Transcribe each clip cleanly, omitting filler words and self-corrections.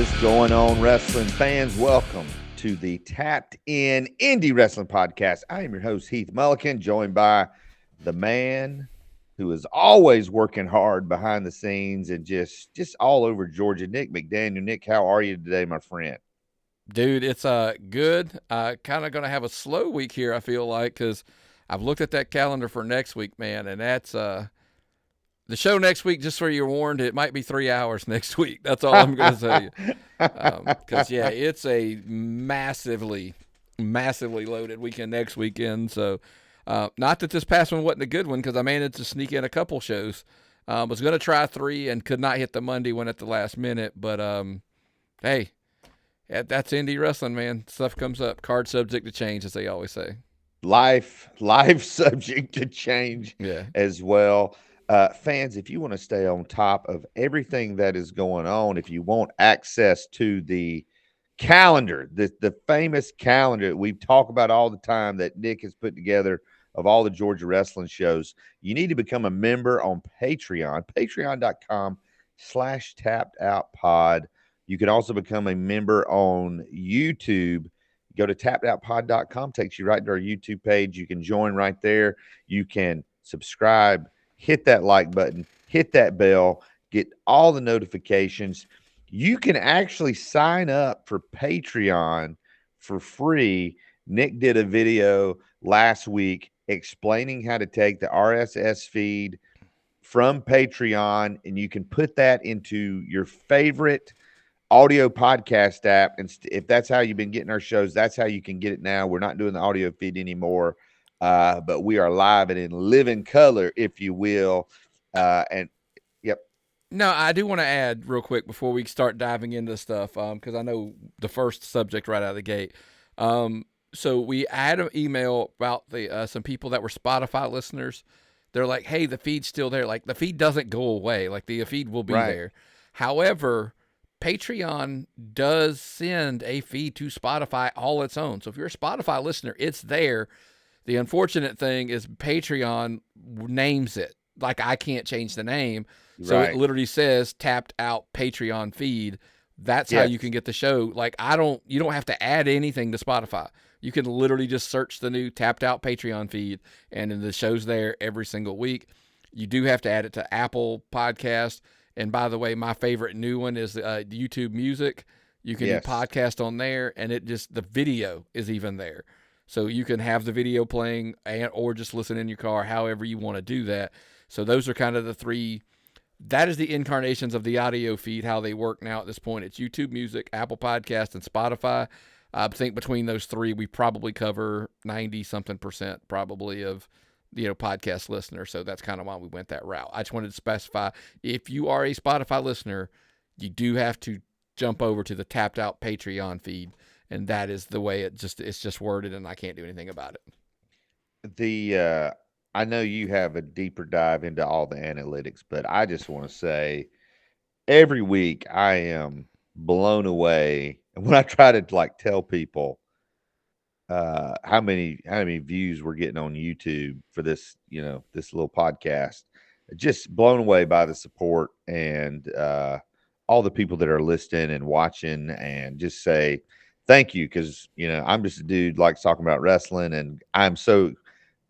is going on, wrestling fans? Welcome to the Tapped In Indie Wrestling Podcast. I am your host, Heath Mullican, joined by the man who is always working hard behind the scenes and just all over Georgia, Nick McDaniel. Nick, how are you today, my friend? Dude, it's good. Kind of going to have a slow week here, I feel like, because I've looked at that calendar for next week, man, and that's the show next week, just so you're warned, it might be 3 hours next week. That's all I'm going to tell you. Because, yeah, it's a massively loaded weekend next weekend. So, not that this past one wasn't a good one, because I managed to sneak in a couple shows. Was going to try 3 and could not hit the Monday one at the last minute. But, hey, that's indie wrestling, man. Stuff comes up. Card subject to change, as they always say. Life subject to change as well. Fans, if you want to stay on top of everything that is going on, if you want access to the calendar, the famous calendar that we talk about all the time that Nick has put together of all the Georgia wrestling shows, you need to become a member on Patreon, patreon.com/tappedoutpod. You can also become a member on YouTube. Go to tappedoutpod.com, takes you right to our YouTube page. You can join right there. You can subscribe, hit that like button, hit that bell, get all the notifications. You can actually sign up for Patreon for free. Nick did a video last week explaining how to take the RSS feed from Patreon, and you can put that into your favorite audio podcast app. And if that's how you've been getting our shows, that's how you can get it now. We're not doing the audio feed anymore, but we are live and in living color, if you will. And yep. No, I do want to add real quick before we start diving into stuff, because I know the first subject right out of the gate. So we had an email about the some people that were Spotify listeners. They're like, hey, the feed's still there. Like, the feed doesn't go away. Like, the feed will be there. However, Patreon does send a feed to Spotify all its own. So if you're a Spotify listener, it's there. The unfortunate thing is Patreon names it. Like, I can't change the name. So it literally says tapped out Patreon feed. That's how you can get the show. Like, you don't have to add anything to Spotify. You can literally just search the new tapped out Patreon feed, and then the show's there every single week. You do have to add it to Apple Podcast. And by the way, my favorite new one is YouTube Music. You can do podcast on there, and the video is even there. So you can have the video playing or just listen in your car, however you want to do that. So those are kind of the three. That is the incarnations of the audio feed, how they work now at this point. It's YouTube Music, Apple Podcast, and Spotify. I think between those three, we probably cover 90-something% probably of podcast listeners. So that's kind of why we went that route. I just wanted to specify, if you are a Spotify listener, you do have to jump over to the tapped out Patreon feed, and that is the way it's just worded, and I can't do anything about it. I know you have a deeper dive into all the analytics, but I just want to say every week I am blown away. And when I try to tell people how many views we're getting on YouTube for this, this little podcast, just blown away by the support and all the people that are listening and watching, and just say thank you, because I'm just a dude likes talking about wrestling, and I'm so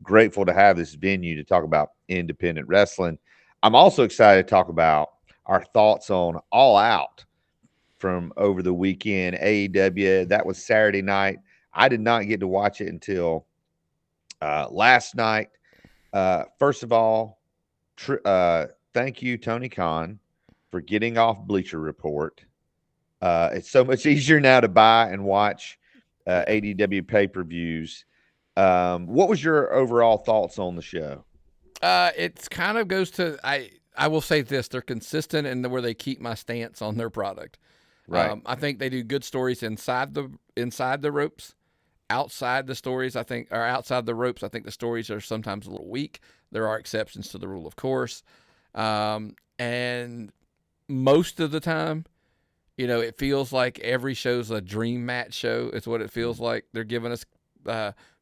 grateful to have this venue to talk about independent wrestling. I'm also excited to talk about our thoughts on All Out from over the weekend. AEW, that was Saturday night. I did not get to watch it until last night. First of all, thank you, Tony Khan, for getting off Bleacher Report. It's so much easier now to buy and watch AEW pay-per-views. What was your overall thoughts on the show? It kind of goes to, I will say this, they're consistent in where they keep my stance on their product. Right. I think they do good stories inside the ropes. Outside the stories, I think, or outside the ropes, I think the stories are sometimes a little weak. There are exceptions to the rule, of course. And most of the time, it feels like every show's a dream match show. It's what it feels like. They're giving us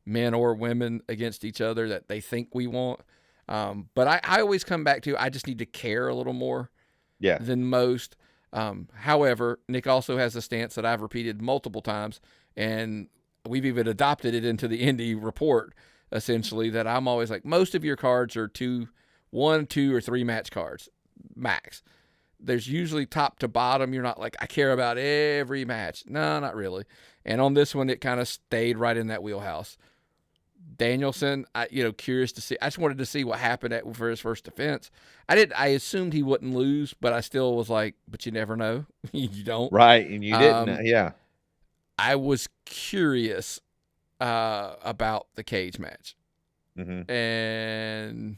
men or women against each other that they think we want. But I always come back to, I just need to care a little more than most. However, Nick also has a stance that I've repeated multiple times, and we've even adopted it into the Indy report, essentially, that I'm always like, most of your cards are one, two, or three match cards, max. There's usually top to bottom. You're not like, I care about every match. No, not really. And on this one, it kind of stayed right in that wheelhouse. Danielson, curious to see. I just wanted to see what happened for his first defense. I assumed he wouldn't lose, but I still was like, but you never know. You don't. Right, and you didn't. Yeah. I was curious about the cage match, and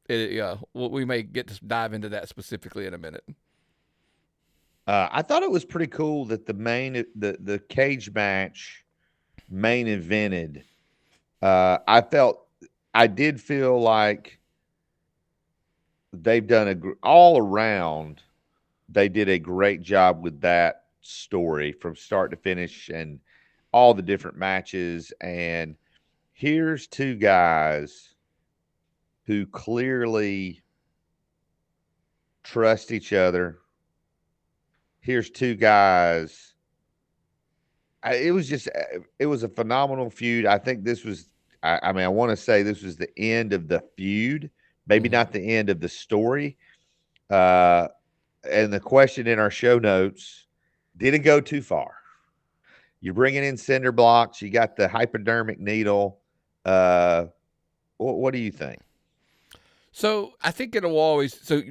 we may get to dive into that specifically in a minute. I thought it was pretty cool that the cage match main evented. I did feel like they've done all around. They did a great job with that story from start to finish and all the different matches. And here's two guys who clearly trust each other. Here's two guys. It was a phenomenal feud. I think this was, I want to say this was the end of the feud, maybe not the end of the story. And the question in our show notes, did it go too far? You're bringing in cinder blocks. You got the hypodermic needle. What do you think? So I think it'll always. So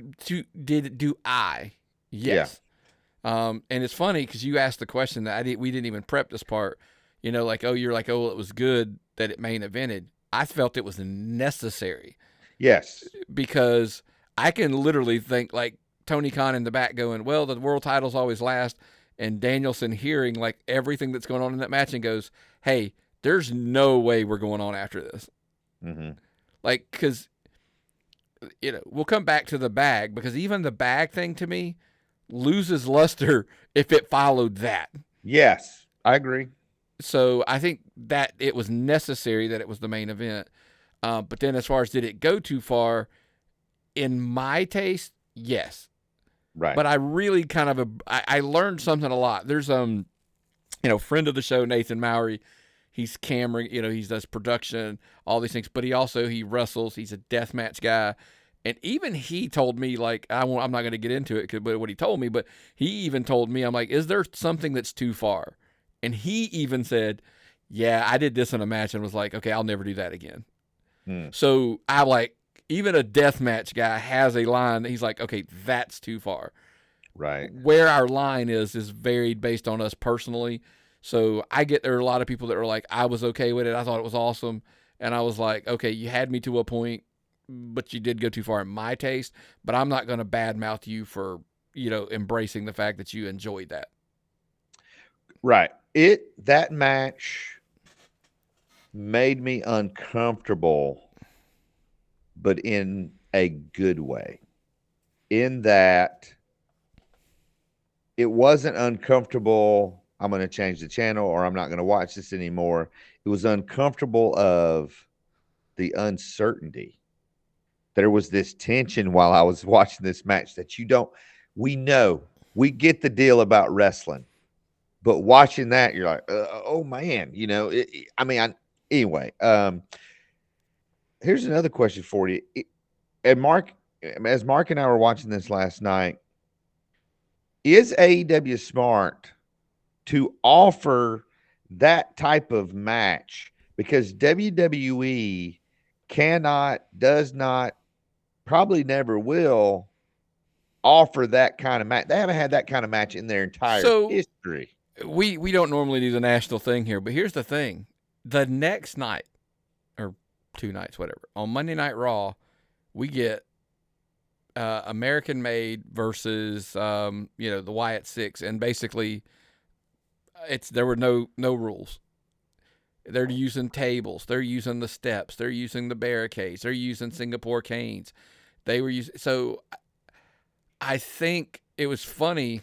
do I? Yes. Yeah. And it's funny because you asked the question that we didn't even prep this part. You're like, it was good that it main evented. I felt it was necessary. Yes. Because I can literally think like Tony Khan in the back going, well, the world title's always last. And Danielson hearing like everything that's going on in that match and goes, hey, there's no way we're going on after this. Like, because, we'll come back to the bag, because even the bag thing to me loses luster if it followed that. Yes, I agree. So I think that it was necessary that it was the main event. But then as far as did it go too far, in my taste, yes. Right. But I really I learned something a lot. There's friend of the show, Nathan Mowry. He's camera, he does production, all these things, but he wrestles. He's a deathmatch guy. And even he told me, like, I'm not going to get into it, but what he told me, but he even told me, I'm like, is there something that's too far? And he even said, yeah, I did this in a match and was like, okay, I'll never do that again. So I like, even a deathmatch guy has a line that he's like, okay, that's too far. Right. Where our line is varied based on us personally. So there are a lot of people that are like, I was okay with it. I thought it was awesome. And I was like, okay, you had me to a point, but you did go too far in my taste. But I'm not going to badmouth you for, embracing the fact that you enjoyed that. Right. That match made me uncomfortable, but in a good way. In that it wasn't uncomfortable, I'm going to change the channel or I'm not going to watch this anymore. It was uncomfortable of the uncertainty. There was this tension while I was watching this match that we get the deal about wrestling, but watching that, you're like, oh man, anyway. Here's another question for you. As Mark and I were watching this last night, is AEW smart to offer that type of match? Because WWE does not, probably never will offer that kind of match. They haven't had that kind of match in their entire history. We don't normally do the national thing here, but here's the thing. The next night, or 2 nights, whatever, on Monday Night Raw, we get American Made versus the Wyatt Six, and basically there were no rules. They're using tables, they're using the steps, they're using the barricades, they're using Singapore canes. They were using, so I think it was funny.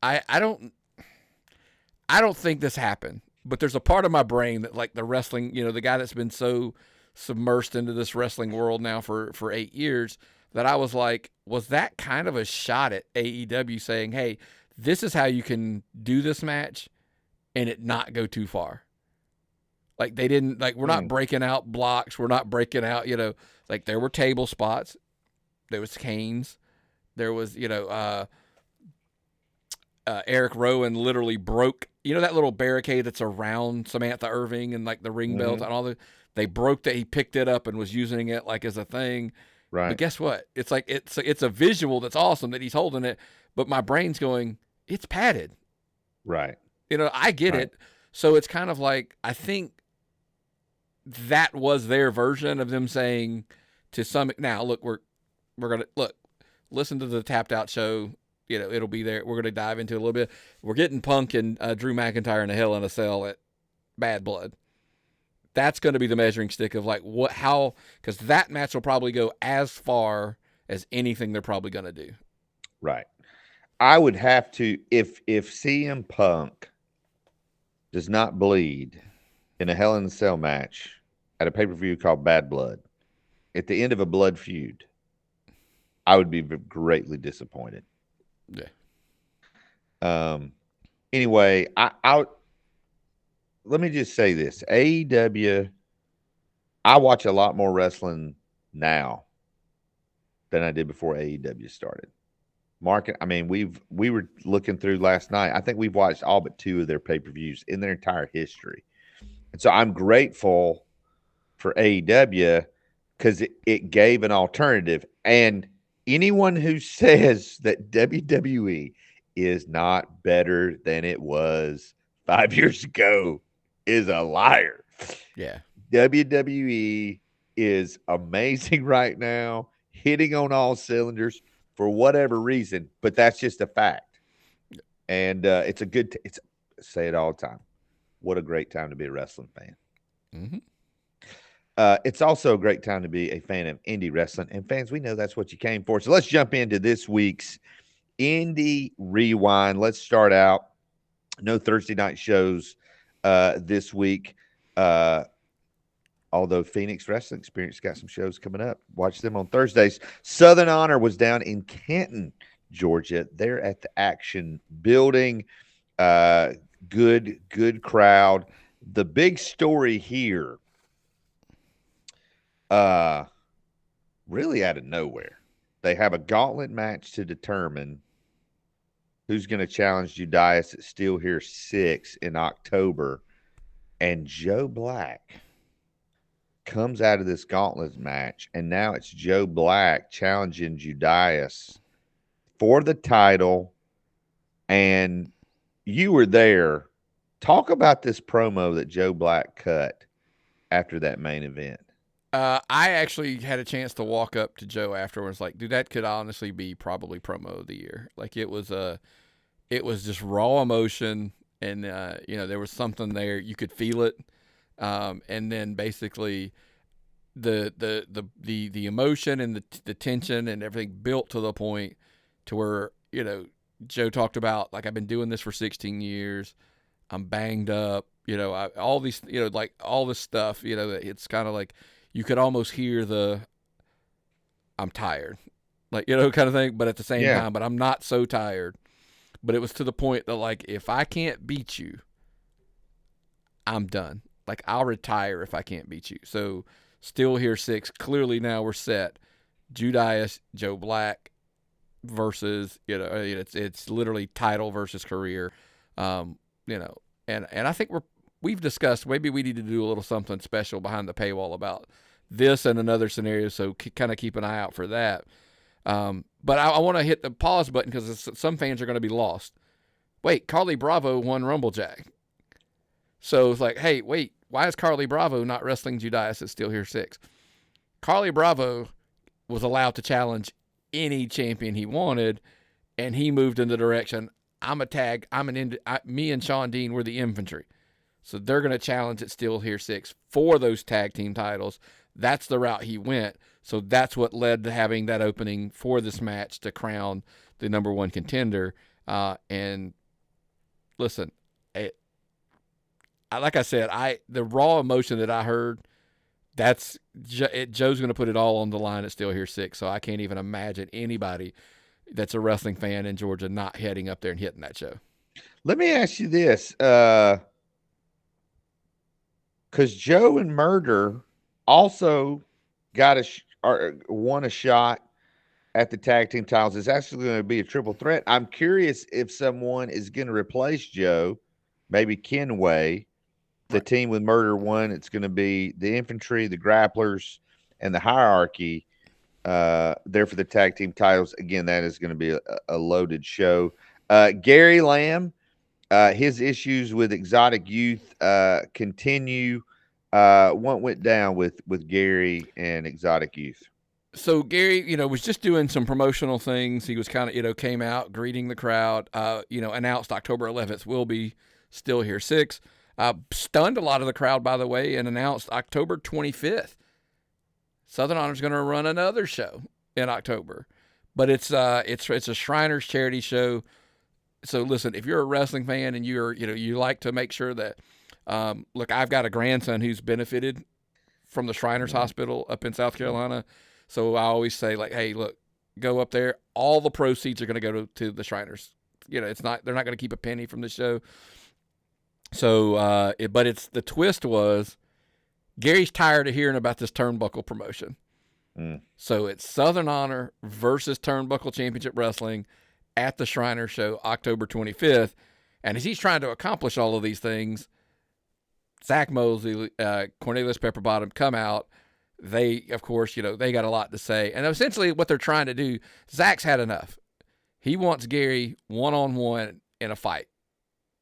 I don't think this happened, but there's a part of my brain that, like, the wrestling, the guy that's been so submersed into this wrestling world now for 8 years, that I was like, was that kind of a shot at AEW saying, hey, this is how you can do this match and it not go too far? Like they didn't, like we're not breaking out blocks. We're not breaking out, like there were table spots. There was canes. There was, Eric Rowan literally broke, that little barricade that's around Samantha Irving and like the ring belt and all the, they broke that. He picked it up and was using it like as a thing. Right. But guess what? It's like, it's a visual that's awesome that he's holding it, but my brain's going, it's padded. Right. I get it. So it's kind of like, I think that was their version of them saying to some, now look, we're going to listen to the Tapped Out show. It'll be there. We're going to dive into it a little bit. We're getting Punk and Drew McIntyre in a Hell in a Cell at Bad Blood. That's going to be the measuring stick of like because that match will probably go as far as anything they're probably going to do. Right. I would have to, if CM Punk does not bleed in a Hell in a Cell match at a pay-per-view called Bad Blood at the end of a blood feud, I would be greatly disappointed. Yeah. Anyway, I let me just say this. AEW, I watch a lot more wrestling now than I did before AEW started. We were looking through last night. I think we've watched all but 2 of their pay-per-views in their entire history. And so I'm grateful for AEW because it gave an alternative. And anyone who says that WWE is not better than it was 5 years ago is a liar. Yeah. WWE is amazing right now, hitting on all cylinders for whatever reason, but that's just a fact. And it's a good, say it all the time. What a great time to be a wrestling fan. Mm-hmm. It's also a great time to be a fan of indie wrestling. And fans, we know that's what you came for. So let's jump into this week's Indy Rewind. Let's start out. No Thursday night shows this week. Although Phoenix Wrestling Experience got some shows coming up. Watch them on Thursdays. Southern Honor was down in Canton, Georgia. They're at the Action Building. Good crowd. The big story here, really out of nowhere. They have a gauntlet match to determine who's going to challenge Judas at Steel Here 6 in October. And Joe Black comes out of this gauntlet match, and now it's Joe Black challenging Judas for the title. And you were there. Talk about this promo that Joe Black cut after that main event. I actually had a chance to walk up to Joe afterwards, like, dude, that could honestly be probably promo of the year. Like it was just raw emotion, and there was something there, you could feel it, and then basically the emotion and the tension and everything built to the point to where Joe talked about, like, I've been doing this for 16 years, I'm banged up, all these, like all this stuff, it's kind of like you could almost hear I'm tired, like, kind of thing, but at the same time, but I'm not so tired. But it was to the point that, like, if I can't beat you, I'm done. Like, I'll retire if I can't beat you. So, Still Here 6, clearly now we're set. Judas, Joe Black versus, it's literally title versus career. And I think we've discussed, maybe we need to do a little something special behind the paywall about this and another scenario, so kind of keep an eye out for that. But I want to hit the pause button because some fans are going to be lost. Wait, Carly Bravo won Rumblejack. So it's like, hey, wait, why is Carly Bravo not wrestling Judas at Still Here 6? Carly Bravo was allowed to challenge any champion he wanted, and he moved in the direction, me and Sean Dean were the infantry. So they're going to challenge at Still Here 6 for those tag team titles. That's the route he went. So that's what led to having that opening for this match to crown the number one contender. And listen, like I said, the raw emotion that I heard, Joe's going to put it all on the line at Still Here 6, so I can't even imagine anybody that's a wrestling fan in Georgia not heading up there and hitting that show. Let me ask you this, because Joe and Murder also got or won a shot at the tag team titles. It's actually going to be a triple threat. I'm curious if someone is going to replace Joe, maybe Kenway. The Right. team with Murder won. It's going to be the Infantry, the Grapplers, and the Hierarchy there for the tag team titles. Again, that is going to be a loaded show. Gary Lamb, his issues with Exotic Youth continue. What went down with Gary and Exotic Youth? So Gary, was just doing some promotional things. He was kind of, came out greeting the crowd. Announced October 11th will be Still Here 6. Stunned a lot of the crowd, by the way, and announced October 25th. Southern Honor's going to run another show in October, but it's a Shriners charity show. So listen, if you're a wrestling fan and you like to make sure that, look, I've got a grandson who's benefited from the Shriners Hospital up in South Carolina. So I always say, like, hey, look, go up there. All the proceeds are going to go to the Shriners. They're not going to keep a penny from the show. So, but the twist was Gary's tired of hearing about this turnbuckle promotion. So it's Southern Honor versus Turnbuckle Championship Wrestling at the Shriner Show, October 25th. And as he's trying to accomplish all of these things, Zach Mosley, Cornelius Pepperbottom come out. They, of course, they got a lot to say. And essentially what they're trying to do, Zach's had enough. He wants Gary one-on-one in a fight.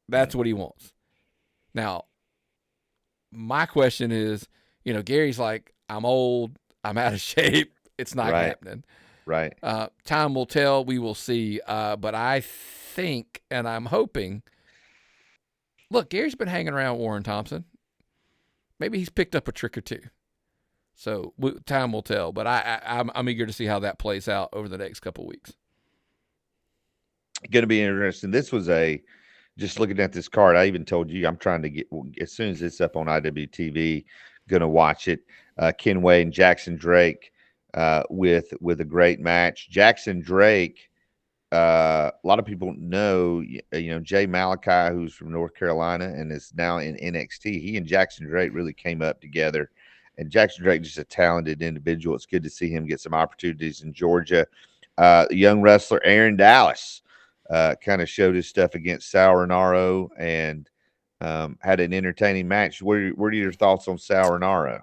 That's what he wants. Now, my question is, Gary's like, I'm old, I'm out of shape, it's not happening. Right. Time will tell, we will see. But I think, and I'm hoping, look, Gary's been hanging around Warren Thompson. Maybe he's picked up a trick or two. So time will tell. But I'm eager to see how that plays out over the next couple of weeks. Going to be interesting. This was just looking at this card, I even told you I'm trying to get, as soon as it's up on IWTV, going to watch it. Kenway and Jackson Drake with a great match. Jackson Drake, a lot of people know, Jay Malachi, who's from North Carolina and is now in NXT. He and Jackson Drake really came up together. And Jackson Drake, just a talented individual. It's good to see him get some opportunities in Georgia. Young wrestler Aaron Dallas kind of showed his stuff against Sal Renaro and had an entertaining match. What are your thoughts on Sal Renaro?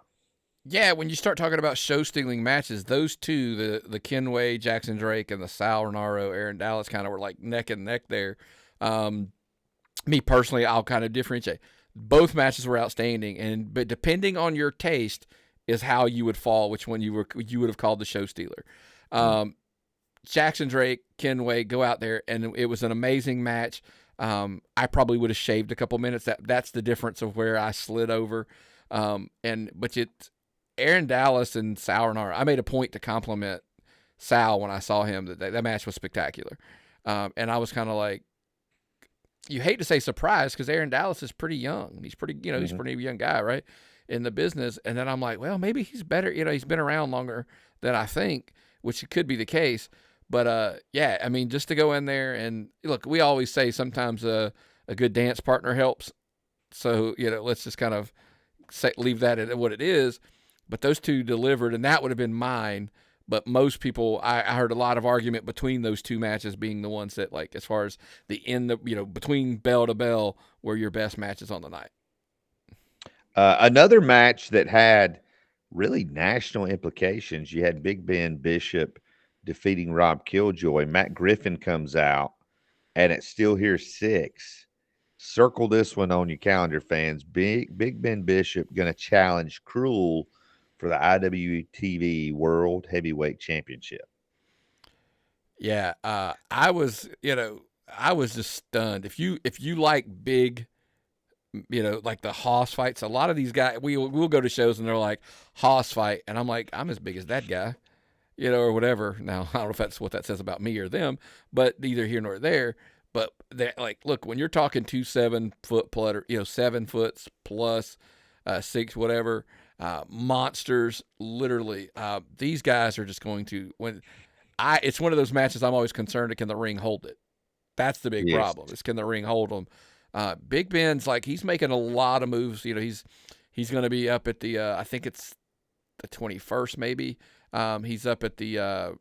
Yeah, when you start talking about show-stealing matches, those two, the Kenway, Jackson Drake, and the Sal Renaro, Aaron Dallas, kind of were like neck and neck there. Me personally, I'll kind of differentiate. Both matches were outstanding, but depending on your taste is how you would fall, which one you would have called the show stealer. Jackson Drake, Kenway, go out there, and it was an amazing match. I probably would have shaved a couple minutes. That's the difference of where I slid over. But Aaron Dallas and Sal Renaro, I made a point to compliment Sal when I saw him. That match was spectacular. And I was kind of like, you hate to say surprised because Aaron Dallas is pretty young. He's pretty, he's a pretty young guy, right, in the business. And then I'm like, well, maybe he's better. He's been around longer than I think, which could be the case. But yeah, I mean, just to go in there and look, we always say sometimes a good dance partner helps. So let's just kind of leave that at what it is. But those two delivered, and that would have been mine. But most people, I heard a lot of argument between those two matches being the ones that, like, as far as between bell to bell, were your best matches on the night. Another match that had really national implications. You had Big Ben Bishop defeating Rob Killjoy. Matt Griffin comes out, and it's Still Here 6. Circle this one on your calendar, fans. Big Ben Bishop going to challenge Cruel for the IWTV World Heavyweight Championship. Yeah, I was just stunned. If you like big, like the Hoss fights, a lot of these guys, we'll go to shows and they're like Hoss fight, and I'm like, I'm as big as that guy, or whatever. Now I don't know if that's what that says about me or them, but neither here nor there. But they like, look, when you're talking 2 7 foot plus, 7 foot plus, 6 whatever. monsters. Literally, these guys are just going to when it's one of those matches I'm always concerned, can the ring hold it? That's the big Yes. problem. Is can the ring hold them? Big Ben's like he's making a lot of moves. He's going to be up at the I think it's the 21st maybe. He's up at the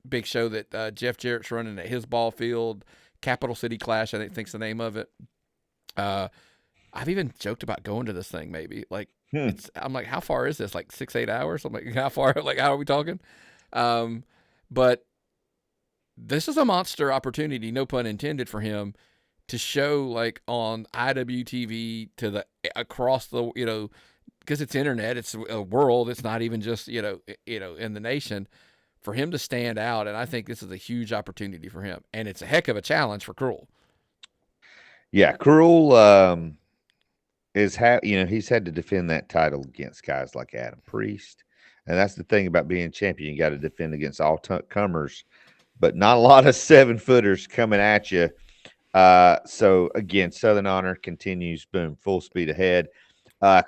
big show that Jeff Jarrett's running at his ball field, Capital City Clash, I think's the name of it. I've even joked about going to this thing maybe. Like I'm like, how far is this? Like 6-8 hours? I'm like, how far? Like, how are we talking? But this is a monster opportunity, no pun intended, for him to show like on IWTV to the across the because it's internet, it's a world, it's not even just in the nation, for him to stand out. And I think this is a huge opportunity for him, and it's a heck of a challenge for Cruel. Yeah, Cruel he's had to defend that title against guys like Adam Priest, and that's the thing about being champion. You got to defend against all comers, but not a lot of 7-footers coming at you. So again, Southern Honor continues, boom, full speed ahead.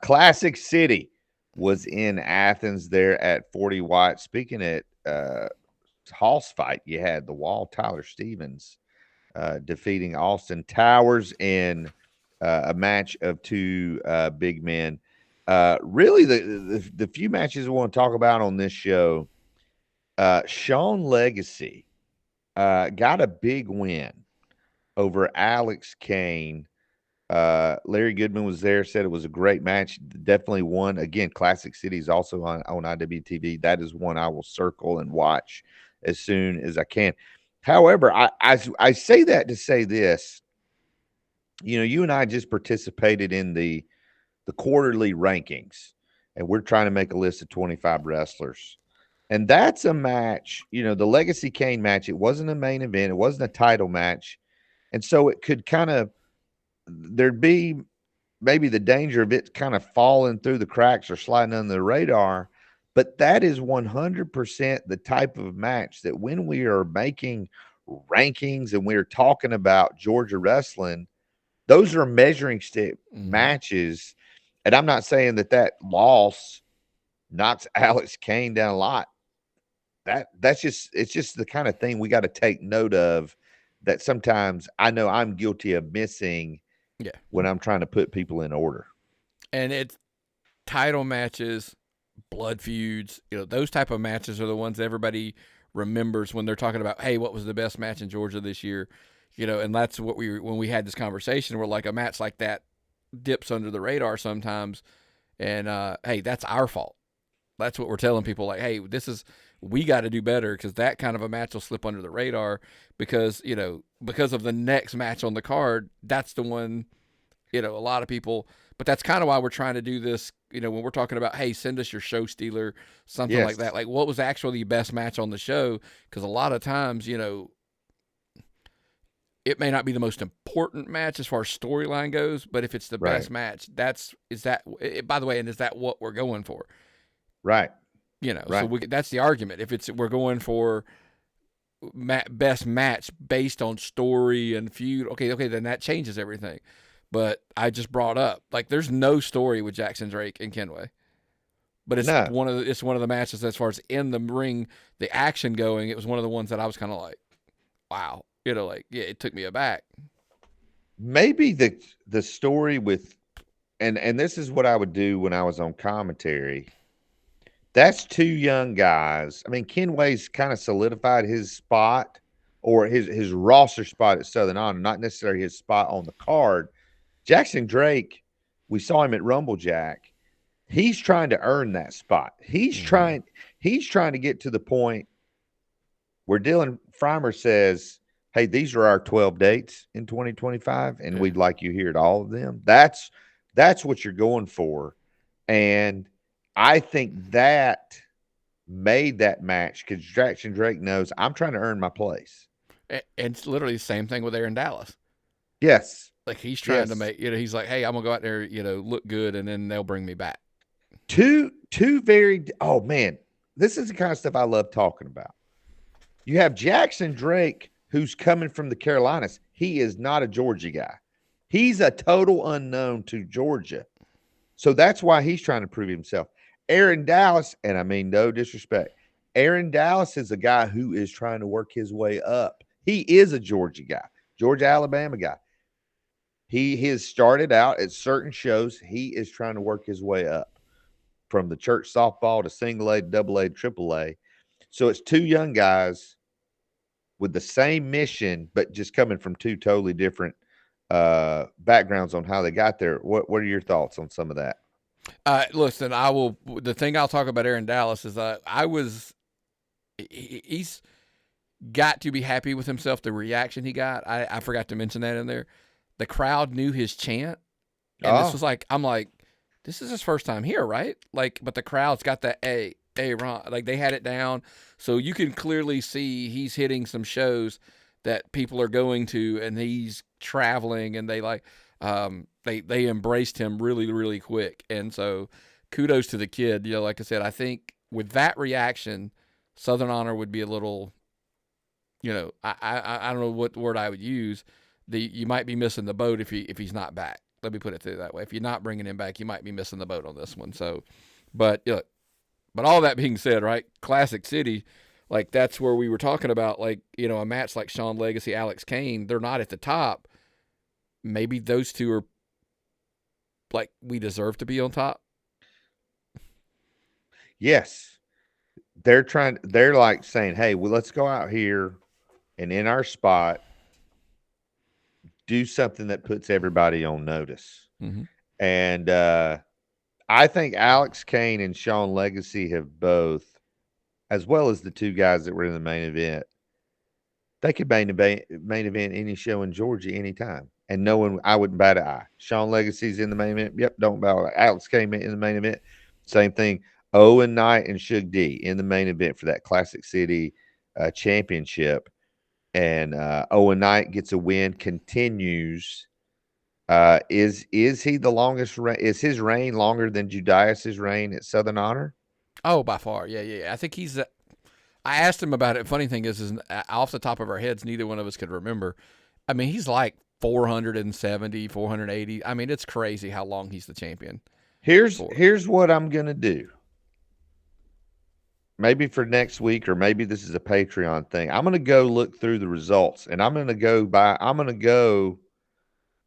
Classic City was in Athens there at 40 Watt. Speaking at Hoss fight, you had the Wall, Tyler Stevens, defeating Austin Towers in a match of two big men. Really, the few matches we want to talk about on this show, Sean Legacy got a big win over Alex Kane. Larry Goodman was there, said it was a great match. Definitely one. Again, Classic City is also on IWTV. That is one I will circle and watch as soon as I can. However, I say that to say this. You and I just participated in the quarterly rankings, and we're trying to make a list of 25 wrestlers. And that's a match, the Legacy Kane match. It wasn't a main event. It wasn't a title match. And so it could there'd be maybe the danger of it kind of falling through the cracks or sliding under the radar. But that is 100% the type of match that when we are making rankings and we're talking about Georgia wrestling, those are measuring stick matches. And I'm not saying that loss knocks Alex Kane down a lot. It's just the kind of thing we got to take note of, that sometimes I know I'm guilty of missing when I'm trying to put people in order. And it's title matches, blood feuds, those type of matches are the ones everybody remembers when they're talking about, hey, what was the best match in Georgia this year? And that's what when we had this conversation, we're like, a match like that dips under the radar sometimes. And, hey, that's our fault. That's what we're telling people, like, hey, we got to do better, because that kind of a match will slip under the radar because of the next match on the card. That's the one, a lot of people, but that's kind of why we're trying to do this, when we're talking about, hey, send us your show stealer, something like that. Like, what was actually the best match on the show? Because a lot of times, it may not be the most important match as far as storyline goes, but if it's the best match, is that what we're going for? Right. So that's the argument. If we're going for best match based on story and feud, okay, then that changes everything. But I just brought up, like, there's no story with Jackson Drake and Kenway, but it's one of the matches as far as in the ring, the action going. It was one of the ones that I was kind of like, wow, it took me aback. Maybe the story with, and this is what I would do when I was on commentary. That's two young guys. I mean, Kenway's kind of solidified his spot, or his roster spot at Southern Honor, not necessarily his spot on the card. Jackson Drake, we saw him at Rumblejack. He's trying to earn that spot. He's trying to get to the point where Dylan Freimer says, hey, these are our 12 dates in 2025, and we'd like you here at all of them. That's what you're going for. And I think that made that match, because Jackson Drake knows I'm trying to earn my place. And it's literally the same thing with Aaron Dallas. Yes. Like, he's trying to make, he's like, hey, I'm going to go out there, look good, and then they'll bring me back. Two oh, man, this is the kind of stuff I love talking about. You have Jackson Drake, who's coming from the Carolinas. He is not a Georgia guy. He's a total unknown to Georgia. So that's why he's trying to prove himself. Aaron Dallas, and I mean no disrespect, Aaron Dallas is a guy who is trying to work his way up. He is a Georgia guy, Georgia Alabama guy. He has started out at certain shows. He is trying to work his way up from the church softball to single A, double A, triple A. So it's two young guys with the same mission, but just coming from two totally different backgrounds on how they got there. What are your thoughts on some of that? Listen, I will. The thing I'll talk about Aaron Dallas is he's got to be happy with himself. The reaction he got, I forgot to mention that in there. The crowd knew his chant, and this Oh, was like, I'm like, this is his first time here, right? Like, but the crowd's got that Ron, like they had it down, so you can clearly see he's hitting some shows that people are going to, and he's traveling, and they embraced him really really quick, and so kudos to the kid. You know, like I said, I think with that reaction, Southern Honor would be a little, I don't know what word I would use. You might be missing the boat if he's not back. Let me put it that way. If you're not bringing him back, you might be missing the boat on this one. So, but but all that being said, right? Classic City, like that's where we were talking about, like a match like Sean Legacy, Alex Kane. They're not at the top. Maybe those two are like we deserve to be on top. yes. They're like saying, hey, well, let's go out here and in our spot do something that puts everybody on notice. Mm-hmm. And I think Alex Kane and Sean Legacy have both, as well as the two guys that were in the main event, they could main event any show in Georgia anytime. And no one, I wouldn't bat an eye. Sean Legacy's in the main event. Yep, don't bow. Alex came in the main event. Same thing. Owen Knight and Suge D in the main event for that Classic City championship. And Owen Knight gets a win, continues. Is he the longest? Is his reign longer than Judias's reign at Southern Honor? Oh, by far, yeah. I think he's. I asked him about it. Funny thing is off the top of our heads, neither one of us could remember. I mean, he's like 470, 480. I mean, it's crazy how long he's the champion. Here's what I'm gonna do. Maybe for next week, or maybe this is a Patreon thing. I'm gonna go look through the results, and I'm gonna go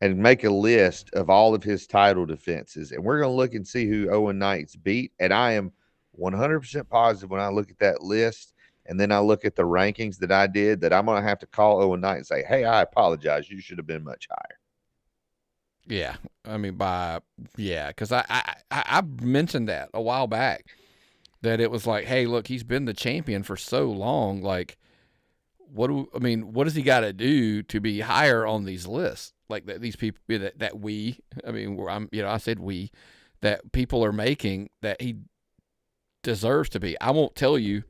and make a list of all of his title defenses, and we're gonna look and see who Owen Knight's beat. And I am 100% positive when I look at that list, and then I look at the rankings that I did, that I'm gonna have to call Owen Knight and say, "Hey, I apologize. You should have been much higher." Yeah, I mean, because I mentioned that a while back that it was like, hey, look, he's been the champion for so long. Like, what does he got to do to be higher on these lists? Like that, these people that we, I mean, I said we, that people are making that he deserves to be. I won't tell you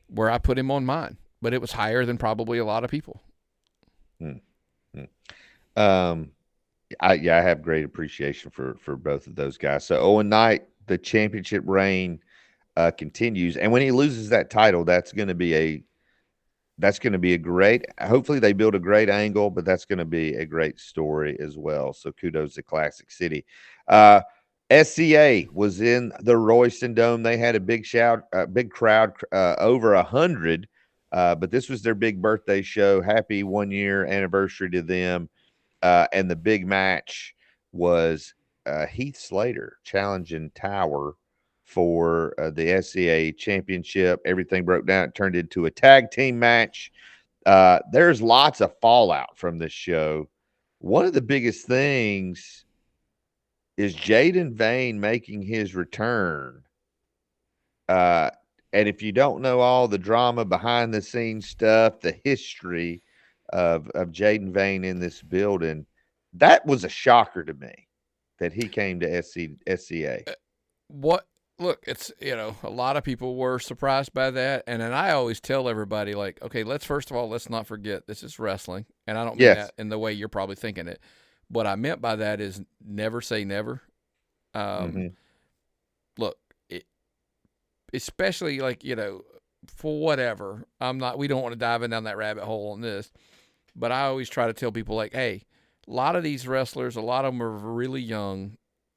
where I put him on mine, but it was higher than probably a lot of people. Hmm. Um, I have great appreciation for both of those guys. So Owen Knight, the championship reign continues, and when he loses that title, that's going to be a great. Hopefully, they build a great angle, but that's going to be a great story as well. So kudos to Classic City. SCA was in the Royston Dome. They had a big crowd, over 100. But this was their big birthday show. Happy 1 year anniversary to them. And the big match was Heath Slater challenging Tower for the SCA championship. Everything broke down. It turned into a tag team match. There's lots of fallout from this show. One of the biggest things is Jaden Vane making his return. Uh, and if you don't know all the drama behind the scenes stuff, the history of Jaden Vane in this building, that was a shocker to me that he came to SCA. What look, it's a lot of people were surprised by that, and then I always tell everybody like, okay, let's not forget this is wrestling, and I don't mean Yes. that in the way you're probably thinking it. What I meant by that is never say never. Um, Mm-hmm. Look, especially like for whatever. We don't want to dive in down that rabbit hole on this, but I always try to tell people like, hey, a lot of these wrestlers, a lot of them are really young,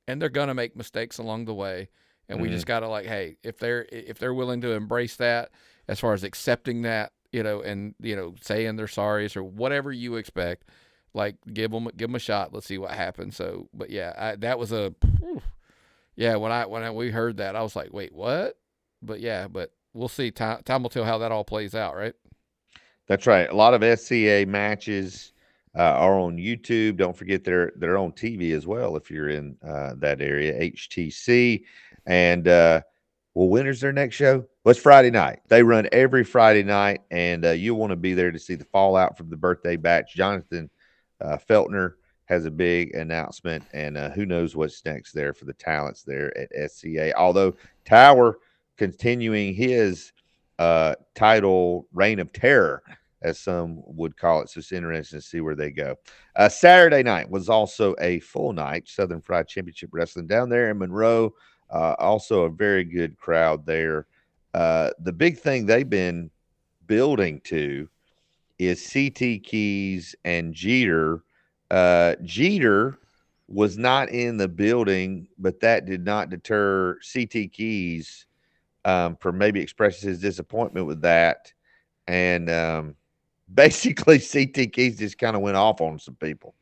and they're gonna make mistakes along the way, and we Mm-hmm. just gotta like, hey, if they're willing to embrace that, as far as accepting that, and saying they're sorry or whatever you expect, like give them a shot. Let's see what happens. So, but yeah, that was a yeah. When we heard that, I was like, wait, what? But yeah, but we'll see. Time will tell how that all plays out, right? That's right. A lot of SCA matches are on YouTube. Don't forget they're on TV as well if you're in that area. HTC and well, when is their next show? Well, it's Friday night. They run every Friday night, and you'll want to be there to see the fallout from the birthday batch. Jonathan Feltner has a big announcement, and who knows what's next there for the talents there at SCA. Although Tower continuing his title reign of terror, as some would call it. So it's interesting to see where they go. Saturday night was also a full night, Southern Fried Championship Wrestling down there in Monroe. Also a very good crowd there. The big thing they've been building to is CT Keys and Jeter. Jeter was not in the building, but that did not deter CT Keys from maybe expressing his disappointment with that. And basically, CT Keys just kind of went off on some people.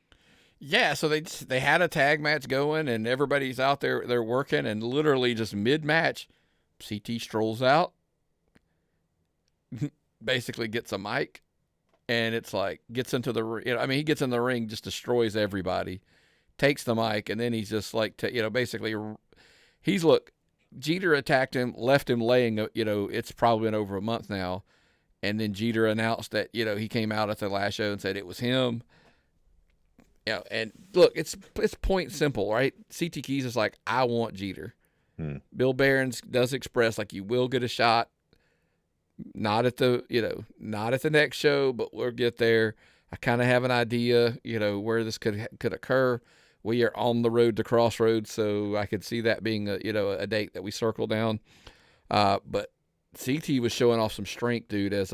Yeah, so they had a tag match going, and everybody's out there. They're working, and literally just mid match, CT strolls out, basically gets a mic, and it's like gets into the. He gets in the ring, just destroys everybody, takes the mic, and then he's just like, basically, he's look. Jeter attacked him, left him laying. It's probably been over a month now, and then Jeter announced that he came out at the last show and said it was him. And look, it's point simple, right? CT Keys is like, I want Jeter. Bill Barons does express like you will get a shot, not at the next show, but we'll get there. I kind of have an idea, where this could occur. We are on the road to Crossroads, so I could see that being a date that we circle down. But CT was showing off some strength, dude, as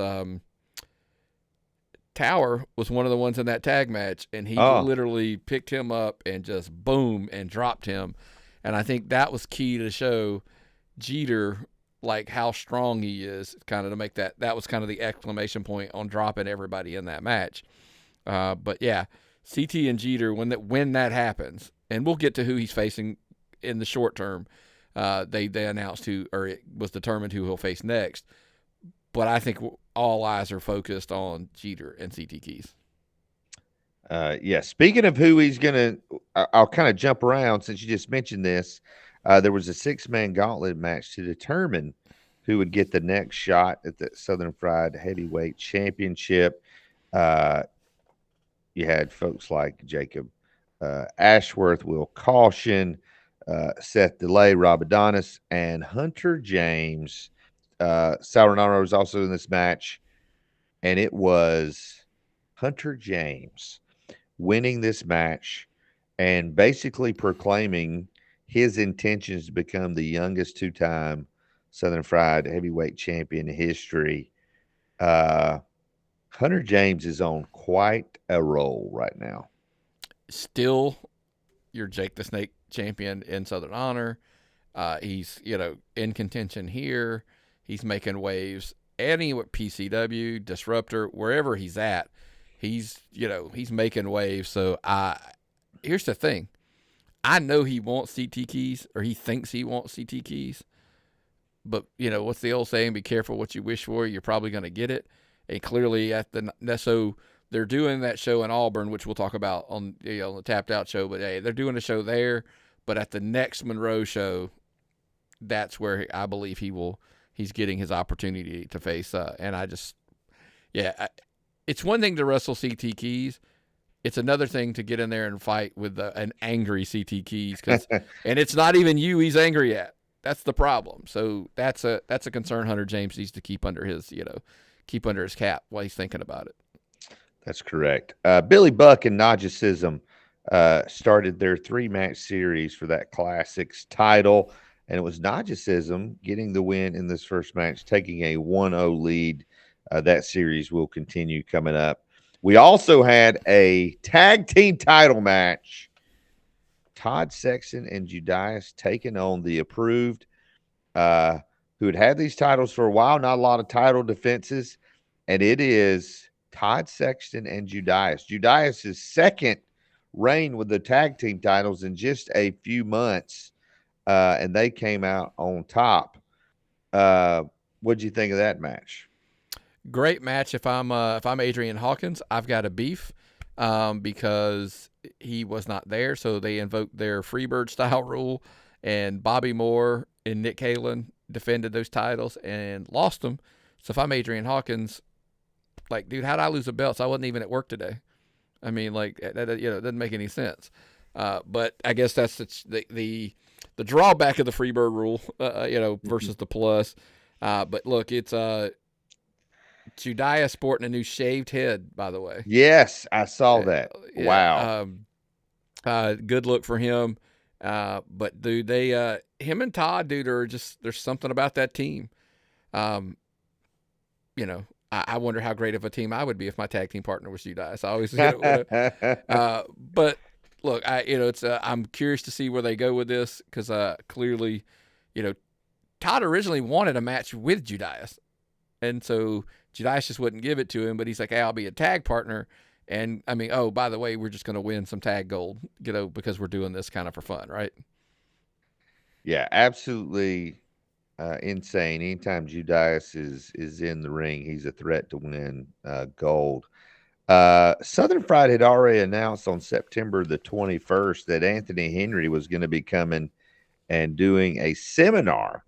Tower was one of the ones in that tag match, and he literally picked him up and just boom and dropped him. And I think that was key to show Jeter like how strong he is, kind of to make that was kind of the exclamation point on dropping everybody in that match. But yeah, CT and Jeter, when that happens, and we'll get to who he's facing in the short term. They announced it was determined who he'll face next. But I think all eyes are focused on Jeter and CT Keys. Yeah. Speaking of who he's going to, I'll kind of jump around since you just mentioned this. There was a 6-man gauntlet match to determine who would get the next shot at the Southern Fried Heavyweight Championship. You had folks like Jacob Ashworth, Will Caution, Seth DeLay, Rob Adonis, and Hunter James. Sauronaro was also in this match, and it was Hunter James winning this match and basically proclaiming his intentions to become the youngest 2-time Southern Fried Heavyweight Champion in history. Hunter James is on quite a roll right now. Still, your Jake the Snake champion in Southern Honor. He's in contention here. He's making waves. Any PCW, Disruptor, wherever he's at, he's making waves. So here's the thing. I know he wants CT Keys, or he thinks he wants CT Keys. But what's the old saying? Be careful what you wish for. You're probably going to get it. And clearly so they're doing that show in Auburn, which we'll talk about on the Tapped Out show. But hey, they're doing a show there. But at the next Monroe show, that's where I believe he's getting his opportunity to face. It's one thing to wrestle CT Keys. It's another thing to get in there and fight with an angry CT Keys, and it's not even you he's angry at. That's the problem. So that's a concern Hunter James needs to keep under his cap while he's thinking about it. That's correct. Billy Buck and Najicism started their 3-match series for that Classics title, and it was Najicism getting the win in this first match, taking a 1-0 lead. That series will continue coming up. We also had a tag team title match Todd Sexton and Judias taking on the approved, who had these titles for a while, not a lot of title defenses. And it is Todd Sexton and Judias. Judias' second reign with the tag team titles in just a few months, and they came out on top. What'd you think of that match? Great match. If I'm Adrian Hawkins, I've got a beef because he was not there, so they invoked their Freebird style rule, and Bobby Moore and Nick Kalen defended those titles and lost them. So if I'm Adrian Hawkins, like, dude, how'd I lose the belts? I wasn't even at work today. I mean, like, that, it doesn't make any sense. But I guess that's the drawback of the Freebird rule, versus the plus. But look, it's Judias sporting a new shaved head, by the way. Yes, I saw that. Wow. Good look for him. But dude, him and Todd, dude, are just, there's something about that team. I wonder how great of a team I would be if my tag team partner was Judias. I always, but look, I'm curious to see where they go with this because clearly, Todd originally wanted a match with Judias, and so Judias just wouldn't give it to him. But he's like, "Hey, I'll be a tag partner." And I mean, oh, by the way, we're just going to win some tag gold, because we're doing this kind of for fun, right? Yeah, absolutely insane. Anytime Judias is in the ring, he's a threat to win gold. Southern Fried had already announced on September the 21st that Anthony Henry was going to be coming and doing a seminar